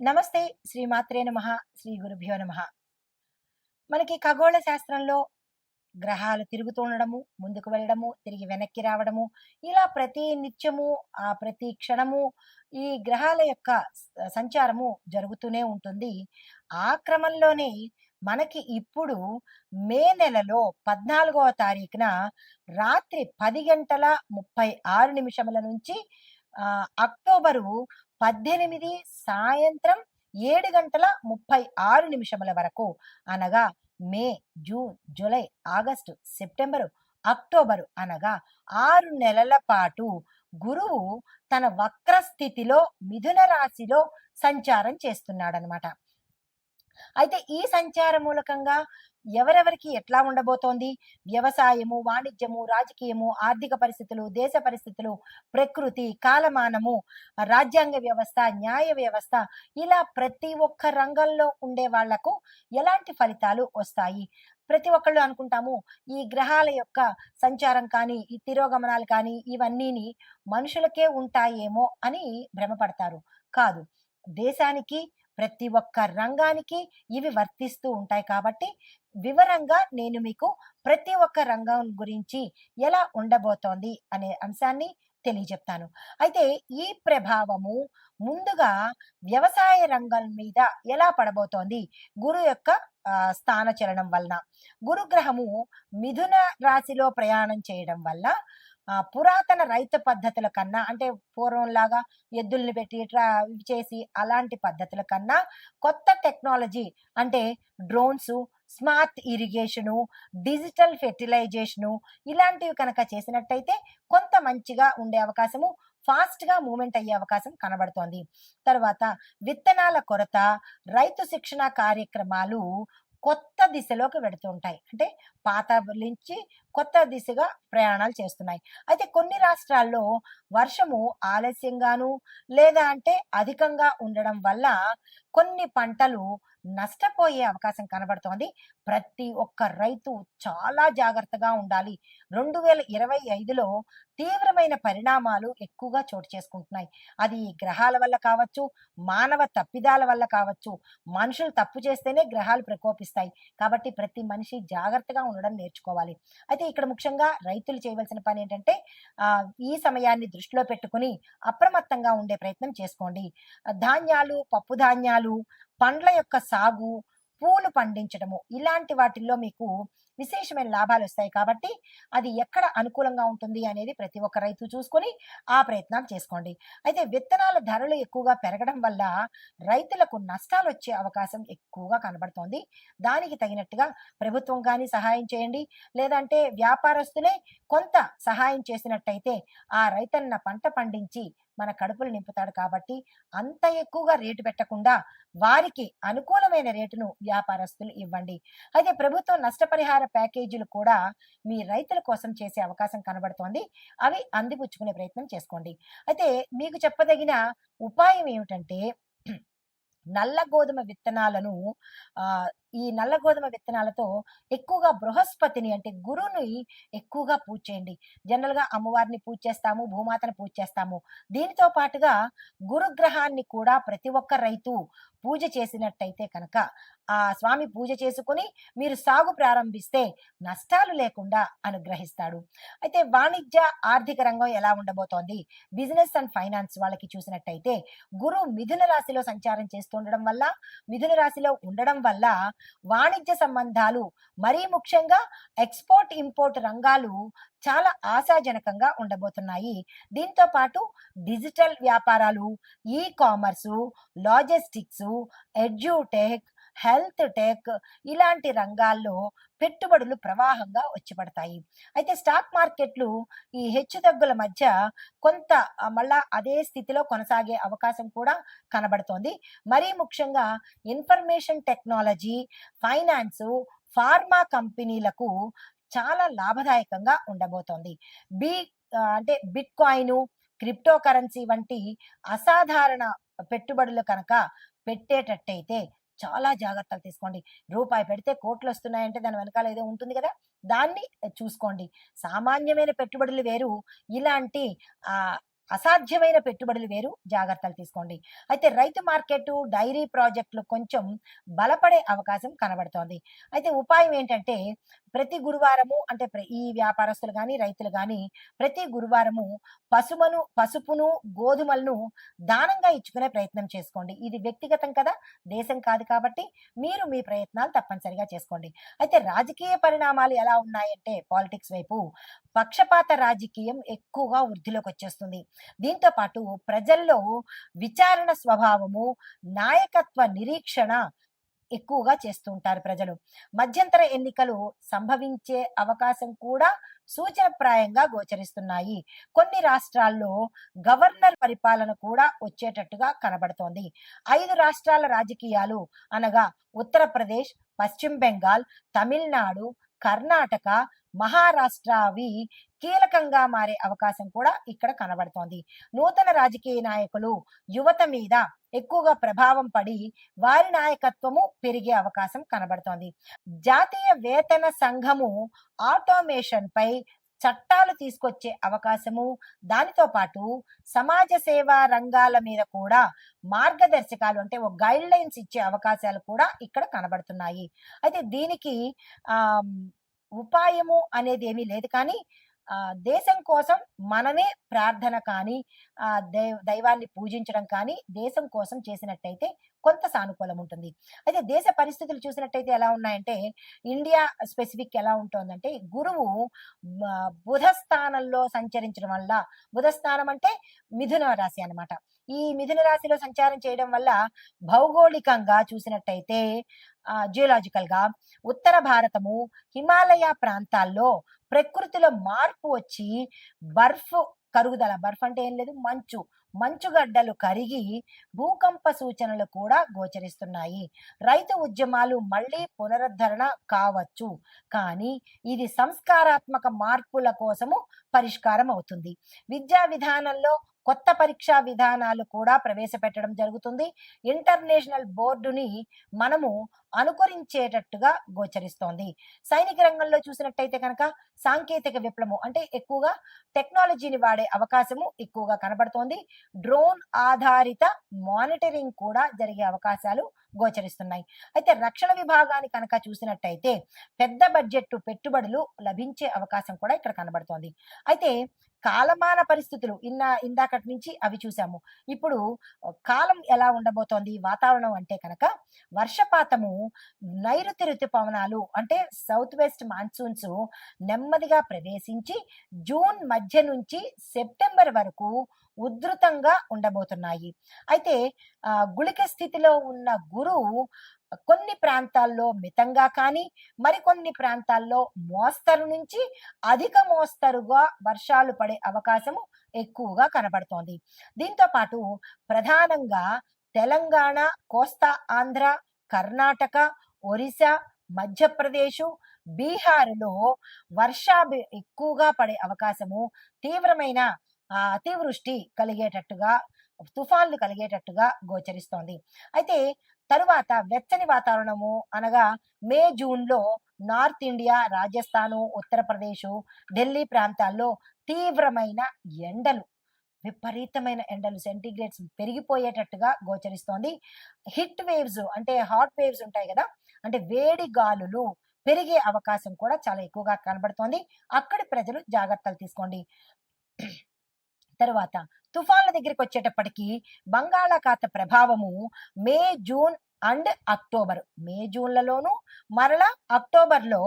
నమస్తే. శ్రీమాత్రే నమః. శ్రీ గురుభ్యో నమః. మనకి ఖగోళ శాస్త్రంలో గ్రహాలు తిరుగుతూ ఉండడము, ముందుకు వెళ్ళడము, తిరిగి వెనక్కి రావడము, ఇలా ప్రతి నిత్యము ప్రతి క్షణము ఈ గ్రహాల యొక్క సంచారము జరుగుతూనే ఉంటుంది. ఆ క్రమంలోనే మనకి ఇప్పుడు మే నెలలో 14వ తారీఖున రాత్రి 10:36 నుంచి అక్టోబరు 18 సాయంత్రం 7:36 వరకు, అనగా May, June, July, August, September, October అనగా 6 నెలల పాటు గురువు తన వక్ర స్థితిలో మిథున రాశిలో సంచారం చేస్తున్నాడనమాట. అయితే ఈ సంచార మూలకంగా ఎవరెవరికి ఎట్లా ఉండబోతోంది, వ్యవసాయము, వాణిజ్యము, రాజకీయము, ఆర్థిక పరిస్థితులు, దేశ పరిస్థితులు, ప్రకృతి, కాలమానము, రాజ్యాంగ వ్యవస్థ, న్యాయ వ్యవస్థ, ఇలా ప్రతి ఒక్క రంగంలో ఉండే వాళ్లకు ఎలాంటి ఫలితాలు వస్తాయి. ప్రతి ఒక్కళ్ళు అనుకుంటాము ఈ గ్రహాల యొక్క సంచారం కానీ, ఈ తిరోగమనాలు కానీ ఇవన్నీని మనుషులకే ఉంటాయేమో అని భ్రమపడతారు. కాదు, దేశానికి, ప్రతి ఒక్క రంగానికి ఇవి వర్తిస్తూ ఉంటాయి. కాబట్టి వివరంగా నేను మీకు ప్రతి ఒక్క రంగం గురించి ఎలా ఉండబోతోంది అనే అంశాన్ని తెలియజెప్తాను. అయితే ఈ ప్రభావము ముందుగా వ్యవసాయ రంగం మీద ఎలా పడబోతోంది గురు యొక్క స్థాన చలనం వలన. గురుగ్రహము మిథున రాశిలో ప్రయాణం చేయడం వల్ల పురాతన రైతు పద్ధతుల కన్నా, అంటే పూర్వంలాగా ఎద్దుల్ని పెట్టి ఇట్లా ఇవి చేసి అలాంటి పద్ధతుల కన్నా కొత్త టెక్నాలజీ, అంటే డ్రోన్స్, స్మార్ట్ ఇరిగేషను, డిజిటల్ ఫెర్టిలైజేషను, ఇలాంటివి కనుక చేసినట్టయితే కొంత మంచిగా ఉండే అవకాశము, ఫాస్ట్ గా మూమెంట్ అయ్యే అవకాశం కనబడుతోంది. తర్వాత విత్తనాల కొరత, రైతు శిక్షణ కార్యక్రమాలు కొత్త దిశలోకి వెడుతుంటాయి. అంటే పాత నుంచి కొత్త దిశగా ప్రయాణాలు చేస్తున్నాయి. అయితే కొన్ని రాష్ట్రాల్లో వర్షము ఆలస్యంగాను, లేదా అంటే అధికంగా ఉండడం వల్ల కొన్ని పంటలు నష్టపోయే అవకాశం కనబడుతోంది. ప్రతి ఒక్క రైతు చాలా జాగ్రత్తగా ఉండాలి. 2025లో తీవ్రమైన పరిణామాలు ఎక్కువగా చోటు చేసుకుంటున్నాయి. అది గ్రహాల వల్ల కావచ్చు, మానవ తప్పిదాల వల్ల కావచ్చు. మనుషులు తప్పు చేస్తేనే గ్రహాలు ప్రకోపిస్తాయి. కాబట్టి ప్రతి మనిషి జాగ్రత్తగా ఉండడం నేర్చుకోవాలి. అయితే ఇక్కడ ముఖ్యంగా రైతులు చేయవలసిన పని ఏంటంటే ఈ సమయాన్ని దృష్టిలో పెట్టుకుని అప్రమత్తంగా ఉండే ప్రయత్నం చేసుకోండి. ధాన్యాలు, పప్పు ధాన్యాలు, పండ్ల యొక్క సాగు, పూలు పండించడము, ఇలాంటి వాటిల్లో మీకు విశేషమైన లాభాలు వస్తాయి. కాబట్టి అది ఎక్కడ అనుకూలంగా ఉంటుంది అనేది ప్రతి ఒక్క రైతు చూసుకొని ఆ ప్రయత్నాలు చేసుకోండి. అయితే విత్తనాల ధరలు ఎక్కువగా పెరగడం వల్ల రైతులకు నష్టాలు వచ్చే అవకాశం ఎక్కువగా కనబడుతోంది. దానికి తగినట్టుగా ప్రభుత్వం కానీ సహాయం చేయండి, లేదంటే వ్యాపారస్తులే కొంత సహాయం చేసినట్టయితే ఆ రైతన్న పంట పండించి మన కడుపులు నింపుతాడు. కాబట్టి అంత ఎక్కువగా రేటు పెట్టకుండా వారికి అనుకూలమైన రేటును వ్యాపారస్తులు ఇవ్వండి. అయితే ప్రభుత్వం నష్టపరిహార ప్యాకేజీలు కూడా మీ రైతుల కోసం చేసే అవకాశం కనబడుతోంది. అవి అందిపుచ్చుకునే ప్రయత్నం చేసుకోండి. అయితే మీకు చెప్పదగిన ఉపాయం ఏమిటంటే, నల్ల గోధుమ విత్తనాలను ఈ నల్ల గోధుమ విత్తనాలతో ఎక్కువగా బృహస్పతిని, అంటే గురువుని ఎక్కువగా పూజ చేయండి. జనరల్ గా అమ్మవారిని పూజ చేస్తాము, భూమాతను పూజ చేస్తాము. దీనితో పాటుగా గురుగ్రహాన్ని కూడా ప్రతి ఒక్క రైతు పూజ చేసినట్టయితే కనుక, ఆ స్వామి పూజ చేసుకుని మీరు సాగు ప్రారంభిస్తే నష్టాలు లేకుండా అనుగ్రహిస్తాడు. అయితే వాణిజ్య ఆర్థిక రంగం ఎలా ఉండబోతోంది, బిజినెస్ అండ్ ఫైనాన్స్ వాళ్ళకి చూసినట్టయితే గురు మిథున రాశిలో సంచారం చేస్తుండడం వల్ల, మిథున రాశిలో ఉండడం వల్ల వాణిజ్య సంబంధాలు, మరీ ముఖ్యంగా ఎక్స్పోర్ట్ ఇంపోర్ట్ రంగాలు చాలా ఆశాజనకంగా ఉండబోతున్నాయి. దీంతో పాటు డిజిటల్ వ్యాపారాలు, ఈ commerce, logistics, edutech, health tech, ఇలాంటి రంగాల్లో పెట్టుబడులు ప్రవాహంగా వచ్చి పడతాయి. అయితే స్టాక్ మార్కెట్లు ఈ హెచ్చుతగ్గుల మధ్య కొంత మళ్ళా అదే స్థితిలో కొనసాగే అవకాశం కూడా కనబడుతోంది. మరీ ముఖ్యంగా ఇన్ఫర్మేషన్ టెక్నాలజీ, ఫైనాన్సు, ఫార్మా కంపెనీలకు చాలా లాభదాయకంగా ఉండబోతోంది. బి అంటే బిట్ కాయిన్, క్రిప్టో కరెన్సీ వంటి అసాధారణ పెట్టుబడులు కనుక పెట్టేటట్టయితే చాలా జాగ్రత్తలు తీసుకోండి. రూపాయి పెడితే కోట్లు వస్తున్నాయంటే దాని వెనకాల ఏదో ఉంటుంది కదా, దాన్ని చూసుకోండి. సామాన్యమైన పెట్టుబడులు వేరు, ఇలాంటి అసాధ్యమైన పెట్టుబడులు వేరు, జాగ్రత్తలు తీసుకోండి. అయితే రైతు మార్కెట్, డైరీ ప్రాజెక్టులు కొంచెం బలపడే అవకాశం కనబడుతోంది. అయితే ఉపాయం ఏంటంటే ప్రతి గురువారము అంటే ఈ వ్యాపారస్తులు గాని, రైతులు గాని ప్రతి గురువారము పసుపును, గోధుమలను దానంగా ఇచ్చుకునే ప్రయత్నం చేసుకోండి. ఇది వ్యక్తిగతం కదా, దేశం కాదు కాబట్టి మీరు మీ ప్రయత్నాలు తప్పనిసరిగా చేసుకోండి. అయితే రాజకీయ పరిణామాలు ఎలా ఉన్నాయంటే పాలిటిక్స్ వైపు పక్షపాత రాజకీయం ఎక్కువగా వృద్ధిలోకి వచ్చేస్తుంది. దీంతో పాటు ప్రజల్లో విచారణ స్వభావము, నాయకత్వ నిరీక్షణ ఎక్కువగా చేస్తూ ఉంటారు ప్రజలు. మధ్యంతర ఎన్నికలు సంభవించే అవకాశం కూడా సూచనప్రాయంగా గోచరిస్తున్నాయి. కొన్ని రాష్ట్రాల్లో గవర్నర్ పరిపాలన కూడా వచ్చేటట్టుగా కనబడుతోంది. 5 రాష్ట్రాల రాజకీయాలు అనగా ఉత్తరప్రదేశ్, పశ్చిమ బెంగాల్, తమిళనాడు, కర్ణాటక, మహారాష్ట్ర అవి కీలకంగా మారే అవకాశం కూడా ఇక్కడ కనబడుతోంది. నూతన రాజకీయ నాయకులు యువత మీద ఎక్కువగా ప్రభావం పడి వారి నాయకత్వము పెరిగే అవకాశం కనబడుతోంది. జాతీయ వేతన సంఘము ఆటోమేషన్ పై చట్టాలు తీసుకొచ్చే అవకాశము, దానితో పాటు సమాజ సేవా రంగాల మీద కూడా మార్గదర్శకాలు అంటే ఒక గైడ్ లైన్స్ ఇచ్చే అవకాశాలు కూడా ఇక్కడ కనబడుతున్నాయి. అయితే దీనికి ఆ ఉపాయము అనేది ఏమీ లేదు, కానీ దేశం కోసం మనమే ప్రార్థన కానీ దైవాన్ని పూజించడం కానీ దేశం కోసం చేసినట్టయితే కొంత సానుకూలం ఉంటుంది. అయితే దేశ పరిస్థితులు చూసినట్టయితే ఎలా ఉన్నాయంటే ఇండియా స్పెసిఫిక్ ఎలా ఉంటుందంటే గురువు బుధ స్థానంలో సంచరించడం వల్ల, బుధ స్థానం అంటే మిథున రాశి అన్నమాట. ఈ మిథున రాశిలో సంచారం చేయడం వల్ల భౌగోళికంగా చూసినట్టయితే జియోలాజికల్ గా ఉత్తర భారతము, హిమాలయ ప్రాంతాల్లో ప్రకృతిలో మార్పు వచ్చి బర్ఫ్ కరుగుదల, బర్ఫ్ అంటే ఏం లేదు, మంచుగడ్డలు కరిగి భూకంప సూచనలు కూడా గోచరిస్తున్నాయి. రైతు ఉద్యమాలు మళ్ళీ పునరుద్ధరణ కావచ్చు, కానీ ఇది సంస్కారాత్మక మార్పుల కోసము పరిష్కారం అవుతుంది. విద్యా విధానంలో కొత్త పరీక్షా విధానాలు కూడా ప్రవేశపెట్టడం జరుగుతుంది. ఇంటర్నేషనల్ బోర్డుని మనము అనుకరించేటట్టుగా గోచరిస్తోంది. సైనిక రంగంలో చూసినట్టయితే కనుక సాంకేతిక విప్లవం అంటే ఎక్కువగా టెక్నాలజీని వాడే అవకాశము ఎక్కువగా కనబడుతోంది. డ్రోన్ ఆధారిత మానిటరింగ్ కూడా జరిగే అవకాశాలు గోచరిస్తున్నాయి. అయితే రక్షణ విభాగాన్ని కనుక చూసినట్టయితే పెద్ద బడ్జెట్ పెట్టుబడులు లభించే అవకాశం కూడా ఇక్కడ కనబడుతోంది. అయితే కాలమాన పరిస్థితులు ఇందాకటి నుంచి అవి చూసాము. ఇప్పుడు కాలం ఎలా ఉండబోతోంది వాతావరణం అంటే కనుక వర్షపాతము, నైరుతి ఋతుపవనాలు అంటే సౌత్ వెస్ట్ మాన్సూన్స్ నెమ్మదిగా ప్రవేశించి జూన్ మధ్య నుంచి సెప్టెంబర్ వరకు ఉధృతంగా ఉండబోతున్నాయి. అయితే గుళిక స్థితిలో ఉన్న గురువు కొన్ని ప్రాంతాల్లో మితంగా కానీ మరికొన్ని ప్రాంతాల్లో మోస్తరు నుంచి అధిక మోస్తరుగా వర్షాలు పడే అవకాశము ఎక్కువగా కనబడుతోంది. దీంతో పాటు ప్రధానంగా తెలంగాణ, కోస్తా ఆంధ్ర, కర్ణాటక, ఒరిస్సా, మధ్యప్రదేశ్, బీహార్లో వర్షాలు ఎక్కువగా పడే అవకాశము, తీవ్రమైన అతివృష్టి కలిగేటట్టుగా, తుఫాన్లు కలిగేటట్టుగా గోచరిస్తోంది. అయితే తరువాత వెచ్చని వాతావరణము అనగా మే జూన్లో నార్త్ ఇండియా, రాజస్థాను, ఉత్తరప్రదేశ్, ఢిల్లీ ప్రాంతాల్లో తీవ్రమైన ఎండలు, విపరీతమైన ఎండలు, సెంటిగ్రేడ్స్ పెరిగిపోయేటట్టుగా గోచరిస్తోంది. హిట్ వేవ్స్ అంటే హాట్ వేవ్స్ ఉంటాయి కదా, అంటే వేడి గాలులు పెరిగే అవకాశం కూడా చాలా ఎక్కువగా కనబడుతోంది. అక్కడి ప్రజలు జాగ్రత్తలు తీసుకోండి. తరువాత తుఫాన్ల దగ్గరికి వచ్చేటప్పటికి బంగాళాఖాత ప్రభావము మే, జూన్ అండ్ అక్టోబర్, మే జూన్లలోను మరలా అక్టోబర్లో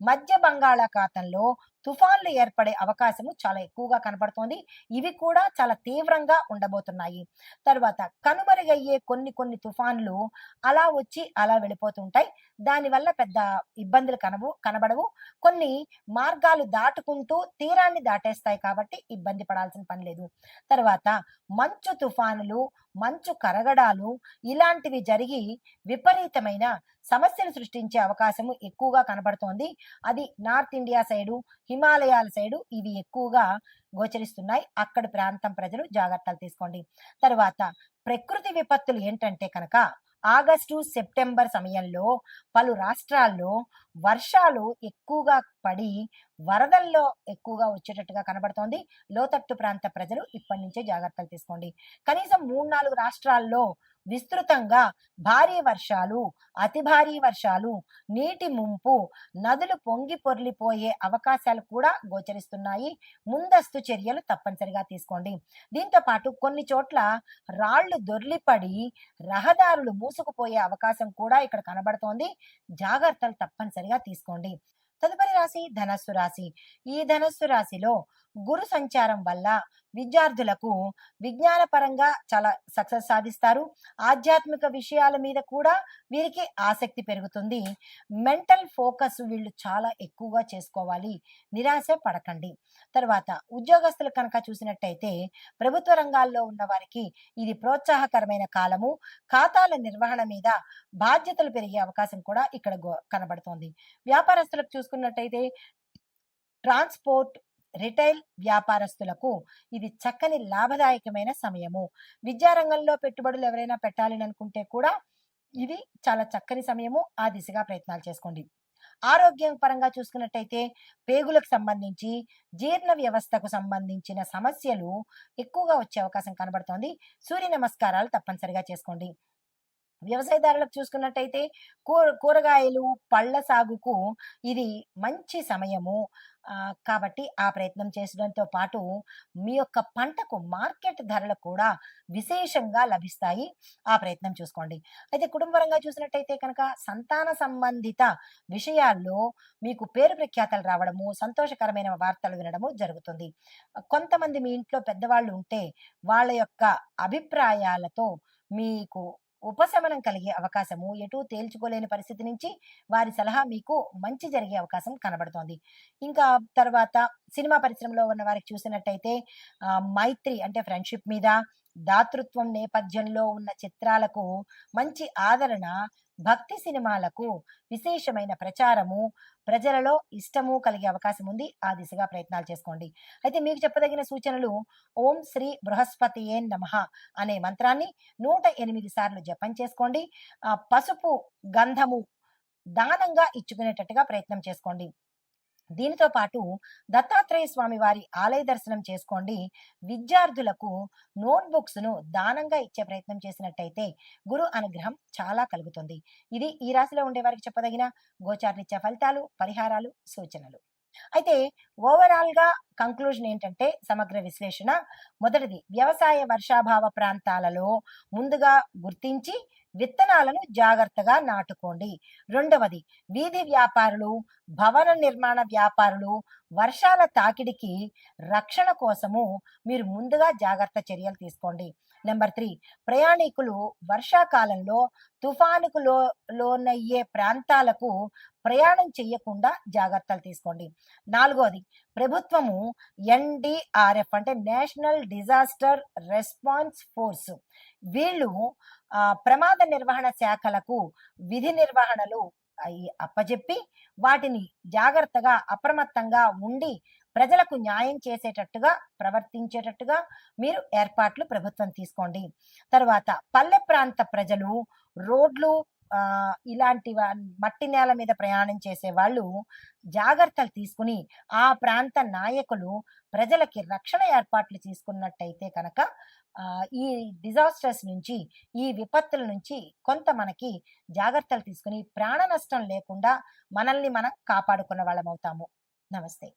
మధ్య బంగాళాఖాతంలో తుఫాన్లు ఏర్పడే అవకాశము చాలా ఎక్కువగా కనబడుతోంది. ఇవి కూడా చాలా తీవ్రంగా ఉండబోతున్నాయి. తర్వాత కనుమరుగయ్యే కొన్ని తుఫాన్లు అలా వచ్చి అలా వెళ్ళిపోతుంటాయి. దానివల్ల పెద్ద ఇబ్బందులు కనబడవు. కొన్ని మార్గాలు దాటుకుంటూ తీరాన్ని దాటేస్తాయి కాబట్టి ఇబ్బంది పడాల్సిన పని లేదు. తర్వాత మంచు తుఫానులు, మంచు కరగడాలు ఇలాంటివి జరిగి విపరీతమైన సమస్యలు సృష్టించే అవకాశము ఎక్కువగా కనబడుతోంది. అది నార్త్ ఇండియా సైడు, హిమాలయాల సైడు ఇవి ఎక్కువగా గోచరిస్తున్నాయి. అక్కడి ప్రాంతం ప్రజలు జాగ్రత్తలు తీసుకోండి. తరువాత ప్రకృతి విపత్తులు ఏంటంటే కనుక ఆగస్టు సెప్టెంబర్ సమయంలో పలు రాష్ట్రాల్లో వర్షాలు ఎక్కువగా పడి వరదల్లో ఎక్కువగా వచ్చేటట్టుగా కనబడుతోంది. లోతట్టు ప్రాంత ప్రజలు ఇప్పటి నుంచే జాగ్రత్తలు తీసుకోండి. కనీసం 3-4 రాష్ట్రాల్లో విస్తృతంగా భారీ వర్షాలు, అతి భారీ వర్షాలు, నీటి ముంపు, నదులు పొంగి పొర్లిపోయే అవకాశాలు కూడా గోచరిస్తున్నాయి. ముందస్తు చర్యలు తప్పనిసరిగా తీసుకోండి. దీంతో పాటు కొన్ని చోట్ల రాళ్లు దొర్లిపడి రహదారులు మూసుకుపోయే అవకాశం కూడా ఇక్కడ కనబడుతోంది. జాగ్రత్తలు తప్పనిసరిగా తీసుకోండి. తదుపరి రాశి ధనస్సు రాశి. ఈ ధనస్సు రాశిలో గురు సంచారం వల్ల విద్యార్థులకు విజ్ఞానపరంగా చాలా సక్సెస్ సాధిస్తారు. ఆధ్యాత్మిక విషయాల మీద కూడా వీరికి ఆసక్తి పెరుగుతుంది. మెంటల్ ఫోకస్ వీళ్ళు చాలా ఎక్కువగా చేసుకోవాలి. నిరాశ పడకండి. తర్వాత ఉద్యోగస్తులు కనుక చూసినట్టయితే ప్రభుత్వ రంగాల్లో ఉన్న వారికి ఇది ప్రోత్సాహకరమైన కాలము. ఖాతాల నిర్వహణ మీద బాధ్యతలు పెరిగే అవకాశం కూడా ఇక్కడ కనబడుతోంది. వ్యాపారస్తులకు చూసుకున్నట్టయితే ట్రాన్స్పోర్ట్, రిటైల్ వ్యాపారస్తులకు ఇది చక్కని లాభదాయకమైన సమయము. విద్యారంగంలో పెట్టుబడులు ఎవరైనా పెట్టాలి అనుకుంటే కూడా ఇది చాలా చక్కని సమయము. ఆ దిశగా ప్రయత్నాలు చేసుకోండి. ఆరోగ్యం పరంగా చూసుకున్నట్టయితే పేగులకు సంబంధించి, జీర్ణ వ్యవస్థకు సంబంధించిన సమస్యలు ఎక్కువగా వచ్చే అవకాశం కనబడుతోంది. సూర్య నమస్కారాలు తప్పనిసరిగా చేసుకోండి. వ్యవసాయదారులకు చూసుకున్నట్టయితే కూరగాయలు, పళ్ళ సాగుకు ఇది మంచి సమయము. కాబట్టి ఆ ప్రయత్నం చేసడంతో పాటు మీ యొక్క పంటకు మార్కెట్ ధరలు కూడా విశేషంగా లభిస్తాయి. ఆ ప్రయత్నం చూసుకోండి. అయితే కుటుంబపరంగా చూసినట్టయితే కనుక సంతాన సంబంధిత విషయాల్లో మీకు పేరు ప్రఖ్యాతలు రావడము, సంతోషకరమైన వార్తలు వినడము జరుగుతుంది. కొంతమంది మీ ఇంట్లో పెద్దవాళ్ళు ఉంటే వాళ్ళ యొక్క అభిప్రాయాలతో మీకు ఉపశమనం కలిగే అవకాశము, ఎటూ తేల్చుకోలేని పరిస్థితి నుంచి వారి సలహా మీకు మంచి జరిగే అవకాశం కనబడుతోంది. ఇంకా తర్వాత సినిమా పరిశ్రమలో ఉన్న వారికి చూసినట్టయితే మైత్రి అంటే ఫ్రెండ్షిప్ మీద, దాతృత్వం నేపథ్యంలో ఉన్న చిత్రాలకు మంచి ఆదరణ, భక్తి సినిమాలకు విశేషమైన ప్రచారము, ప్రజలలో ఇష్టము కలిగే అవకాశం ఉంది. ఆ దిశగా ప్రయత్నాలు చేసుకోండి. అయితే మీకు చెప్పదగిన సూచనలు ఓం శ్రీ బృహస్పతియే నమః అనే మంత్రాన్ని 108 సార్లు జపం చేసుకోండి. పసుపు గంధము దానంగా ఇచ్చుకునేటట్టుగా ప్రయత్నం చేసుకోండి. దీనితో పాటు దత్తాత్రేయ స్వామి వారి ఆలయ దర్శనం చేసుకోండి. విద్యార్థులకు నోట్బుక్స్ ను దానంగా ఇచ్చే ప్రయత్నం చేసినట్టయితే గురు అనుగ్రహం చాలా కలుగుతుంది. ఇది ఈ రాశిలో ఉండే వారికి చెప్పదగిన గోచారరీత్యా ఫలితాలు, పరిహారాలు, సూచనలు. అయితే ఓవరాల్ గా కంక్లూజన్ ఏంటంటే సమగ్ర విశ్లేషణ. మొదటిది, వ్యవసాయ వర్షాభావ ప్రాంతాలలో ముందుగా గుర్తించి విత్తనాలను జాగ్రత్తగా నాటుకోండి. రెండవది, వీధి వ్యాపారులు, భవన నిర్మాణ వ్యాపారులు వర్షాల తాకిడికి రక్షణ కోసము మీరు ముందుగా జాగ్రత్త చర్యలు తీసుకోండి. నెంబర్ 3, ప్రయాణికులు వర్షాకాలంలో తుఫానుకు లోనయ్యే ప్రాంతాలకు ప్రయాణం చేయకుండా జాగ్రత్తలు తీసుకోండి. నాలుగోది, ప్రభుత్వము NDRF అంటే నేషనల్ డిజాస్టర్ రెస్పాన్స్ ఫోర్స్ వీళ్ళు ప్రమాద నిర్వహణ శాఖలకు విధి నిర్వహణలు అప్పజెప్పి వాటిని జాగ్రత్తగా అప్రమత్తంగా ఉండి ప్రజలకు న్యాయం చేసేటట్టుగా ప్రవర్తించేటట్టుగా మీరు ఏర్పాట్లు ప్రభుత్వం తీసుకోండి. తర్వాత పల్లె ప్రాంత ప్రజలు రోడ్లు ఇలాంటి మట్టి నేల మీద ప్రయాణం చేసే వాళ్ళు జాగ్రత్తలు తీసుకుని ఆ ప్రాంత నాయకులు ప్రజలకి రక్షణ ఏర్పాట్లు తీసుకున్నట్టయితే కనుక ఈ డిజాస్టర్స్ నుంచి, ఈ విపత్తుల నుంచి కొంత మనకి జాగ్రత్తలు తీసుకుని ప్రాణ నష్టం లేకుండా మనల్ని మనం కాపాడుకున్న వాళ్ళం అవుతాము. నమస్తే.